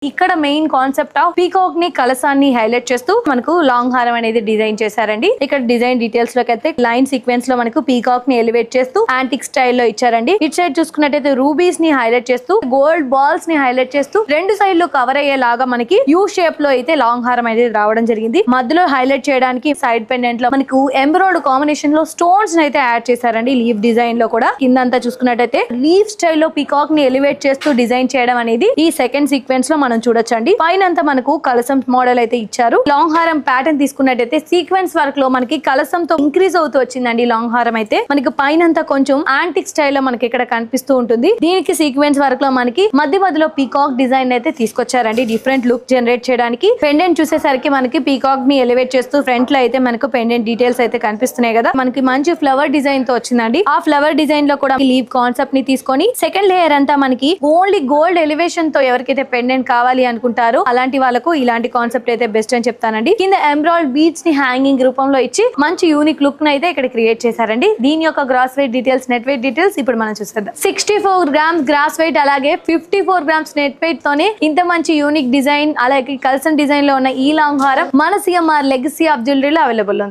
ఇక్కడ main concept of peacock ని కలసాన్ని highlight చేస్తూ మనకు లాంగ్ హారం అనేది డిజైన్ చేశారండి. ఇక్కడ డిజైన్ డీటెయిల్స్ లోకి అయితే లైన్ సీక్వెన్స్ లో మనకు పీకాక్ ని ఎలివేట్ చేస్తూ యాంటిక్ స్టైల్లో ఇచ్చారండి. ఇటు సైడ్ చూసుకున్నట్టయితే రూబీస్ ని హైలైట్ చేస్తూ గోల్డ్ బాల్స్ ని హైలైట్ చేస్తూ రెండు సైడ్ లో కవర్ అయ్యేలాగా మనకి యూ షేప్ లో అయితే లాంగ్ హారం అనేది రావడం జరిగింది. మధ్యలో హైలైట్ చేయడానికి సైడ్ పెండెంట్ లో మనకు ఎంబ్రాయిడ్ కాంబినేషన్ లో స్టోన్స్ అయితే యాడ్ చేశారండి. లీఫ్ డిజైన్ లో కూడా కిందంతా చూసుకున్నట్టయితే లీఫ్ స్టైల్లో పీకాక్ ని ఎలివేట్ చేస్తూ డిజైన్ చేయడం అనేది ఈ సెకండ్ సీక్వెన్స్ లో మనం చూడొచ్చండి. పైన మనకు కలసం మోడల్ అయితే ఇచ్చారు. లాంగ్ హారం ప్యాటర్న్ తీసుకున్నట్టయితే సీక్వెన్స్ వర్క్ లో మనకి కలసంతో ఇంక్రీజ్ అవుతూ వచ్చిందండి. లాంగ్ హారం అయితే మనకి పైన కొంచెం యాంటిక్ స్టైల్ లో మనకి ఇక్కడ కనిపిస్తూ ఉంటుంది. దీనికి సీక్వెన్స్ వర్క్ లో మనకి మధ్యలో పీకాక్ డిజైన్ అయితే తీసుకొచ్చారండి. డిఫరెంట్ లుక్ జనరేట్ చేయడానికి పెండెంట్ చూసేసరికి మనకి పీకాక్ ని ఎలివేట్ చేస్తూ ఫ్రంట్ లో అయితే మనకు పెండెంట్ డీటెయిల్స్ అయితే కనిపిస్తున్నాయి కదా. మనకి మంచి ఫ్లవర్ డిజైన్ తో వచ్చిందండి. ఆ ఫ్లవర్ డిజైన్ లో కూడా లీవ్ కాన్సెప్ట్ ని తీసుకొని సెకండ్ లేయర్ అంతా మనకి ఓన్లీ గోల్డ్ ఎలివేషన్ తో ఎవరికైతే పెండెంట్ కావాలి అనుకుంటారో అలాంటి వాళ్ళకు ఇలాంటి కాన్సెప్ట్ అయితే బెస్ట్ అని చెప్తానండి. కింద ఎంబ్రాయిడ్ బీడ్స్ ని హ్యాంగింగ్ రూపంలో ఇచ్చి మంచి యూనిక్ లుక్ ని అయితే ఇక్కడ క్రియేట్ చేశారండి. దీని యొక్క gross weight details, net weight details ఇప్పుడు మనం చూసేద్దాం. 64 గ్రామ్స్ గ్రాస్ వెయిట్ అలాగే 54 గ్రామ్స్ నెట్ వెయిట్ తోనే ఇంత మంచి యూనిక్ డిజైన్ అలాగే కల్సన్ డిజైన్ లో ఉన్న ఈ లాంగ్ హారం మన సిఎంఆర్ లెగసీ ఆఫ్ జ్యువెలరీలో అవైలబుల్ ఉంది.